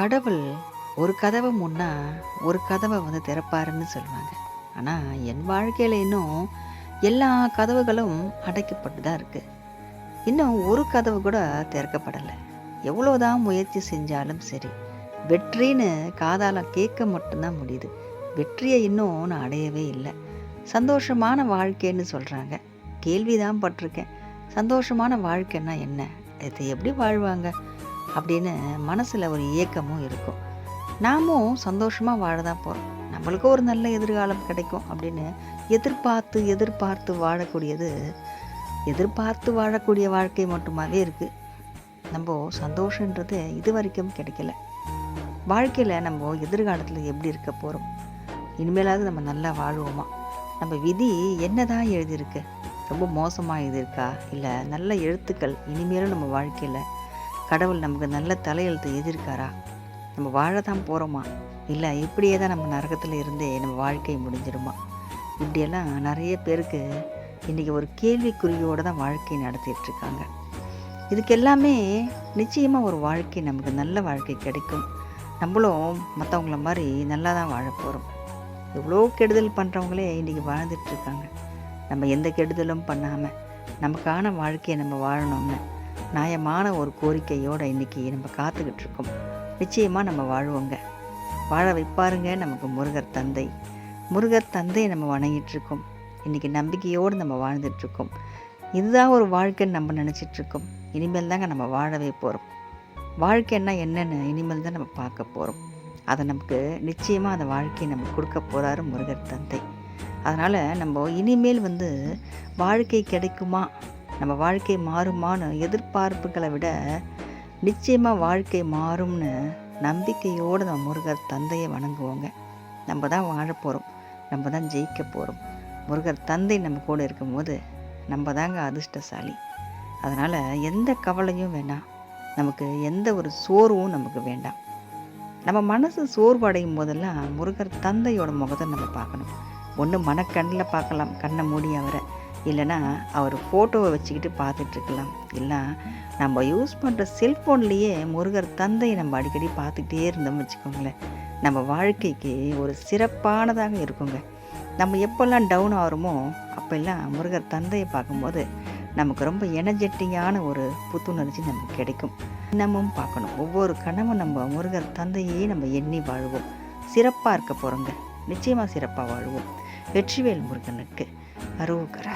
கடவுள் ஒரு கதவை முன்னா ஒரு கதவை திறப்பாருன்னு சொல்லுவாங்க. ஆனால் என் வாழ்க்கையில் இன்னும் எல்லா கதவுகளும் அடைக்கப்பட்டு தான் இருக்குது. இன்னும் ஒரு கதவு கூட திறக்கப்படலை. எவ்வளோதான் முயற்சி செஞ்சாலும் சரி, வெற்றின்னு காதால் கேட்க மட்டும்தான் முடியுது. வெற்றியை இன்னும் நான் அடையவே இல்லை. சந்தோஷமான வாழ்க்கைன்னு சொல்கிறாங்க, கேள்விதான் பட்டிருக்கேன். சந்தோஷமான வாழ்க்கைன்னா என்ன, இதை எப்படி வாழ்வாங்க அப்படின்னு மனசில் ஒரு ஏக்கமும் இருக்கும். நாமும் சந்தோஷமாக வாழ தான் போகிறோம். நம்மளுக்கு ஒரு நல்ல எதிர்காலம் கிடைக்கும் அப்படின்னு எதிர்பார்த்து எதிர்பார்த்து வாழக்கூடியது, எதிர்பார்த்து வாழக்கூடிய வாழ்க்கை மட்டுமாவே இருக்குது. நம்ம சந்தோஷன்றது இது வரைக்கும் கிடைக்கல. வாழ்க்கையில் நம்ம எதிர்காலத்தில் எப்படி இருக்க போகிறோம், இனிமேலாவது நம்ம நல்லா வாழுவோமா, நம்ம விதி என்ன தான் எழுதியிருக்கு, ரொம்ப மோசமாக எழுதியிருக்கா, இல்லை நல்ல எழுத்துக்கள் இனிமேலும் நம்ம வாழ்க்கையில் கடவுள் நமக்கு நல்ல தலையெழுத்து எழுதியிருக்காரா, நம்ம வாழ தான் போகிறோமா, இல்லை இப்படியே தான் நம்ம நரகத்தில் இருந்தே நம்ம வாழ்க்கை முடிஞ்சிடுமா. இப்படியெல்லாம் நிறைய பேருக்கு இன்றைக்கி ஒரு கேள்விக்குறியோடு தான் வாழ்க்கை நடத்திட்டுருக்காங்க. இதுக்கு எல்லாமே நிச்சயமாக ஒரு வாழ்க்கை, நமக்கு நல்ல வாழ்க்கை கிடைக்கும். நம்மளும் மற்றவங்கள மாதிரி நல்லா தான் வாழ போகிறோம். எவ்வளோ கெடுதல் பண்ணுறவங்களே இன்றைக்கி வாழ்ந்துட்டுருக்காங்க. நம்ம எந்த கெடுதலும் பண்ணாமல் நமக்கான வாழ்க்கையை நம்ம வாழணும்னு நியாயமான ஒரு கோரிக்கையோடு இன்றைக்கி நம்ம காத்துக்கிட்டு இருக்கோம். நிச்சயமாக நம்ம வாழ்வோங்க. வாழ வைப்பாருங்க நமக்கு முருகர் தந்தை. முருகர் தந்தையை நம்ம வணங்கிட்டுருக்கோம். இன்றைக்கி நம்பிக்கையோடு நம்ம வாழ்ந்துட்டுருக்கோம். இதுதான் ஒரு வாழ்க்கைன்னு நம்ம நினச்சிட்ருக்கோம். இனிமேல் தாங்க நம்ம வாழவே போகிறோம். வாழ்க்கைன்னா என்னென்னு இனிமேல் தான் நம்ம பார்க்க போகிறோம். அதை நமக்கு நிச்சயமாக அந்த வாழ்க்கையை நம்ம கொடுக்க போகிறாரு முருகர் தந்தை. அதனால் நம்ம இனிமேல் வாழ்க்கை கிடைக்குமா, நம்ம வாழ்க்கை மாறுமான்னு எதிர்பார்ப்புகளை விட நிச்சயமாக வாழ்க்கை மாறும்னு நம்பிக்கையோடு நம்ம முருகர் தந்தையை வணங்குவோங்க. நம்ம தான் வாழ போகிறோம், நம்ம தான் ஜெயிக்க போகிறோம். முருகர் தந்தை நம்ம கூட இருக்கும்போது நம்ம தாங்க அதிர்ஷ்டசாலி. அதனால் எந்த கவலையும் வேண்டாம், நமக்கு எந்த ஒரு சோர்வும் நமக்கு வேண்டாம். நம்ம மனசு சோர்வடையும் போதெல்லாம் முருகர் தந்தையோட முகத்தை நம்ம பார்க்கணும். ஒன்று மனக்கண்ணில் பார்க்கலாம், கண்ணை மூடி அவரை, இல்லைன்னா அவர் ஃபோட்டோவை வச்சுக்கிட்டு பார்த்துட்ருக்கலாம். இல்லை நம்ம யூஸ் பண்ணுற செல்ஃபோன்லேயே முருகர் தந்தையை நம்ம அடிக்கடி பார்த்துக்கிட்டே இருந்தோம்னு வச்சுக்கோங்களேன், நம்ம வாழ்க்கைக்கு ஒரு சிறப்பானதாக இருக்குங்க. நம்ம எப்போல்லாம் டவுன் ஆகிறோமோ அப்போல்லாம் முருகர் தந்தையை பார்க்கும்போது நமக்கு ரொம்ப எனர்ஜெட்டிக்கான ஒரு புத்துணர்ச்சி நமக்கு கிடைக்கும். இன்னமும் பார்க்கணும், ஒவ்வொரு கணமும் நம்ம முருகர் தந்தையே நம்ம எண்ணி வாழ்வோம். சிறப்பாக இருக்க போகிறோங்க, நிச்சயமாக சிறப்பாக வாழ்வோம். வெற்றிவேல் முருகனுக்கு அரோகரா.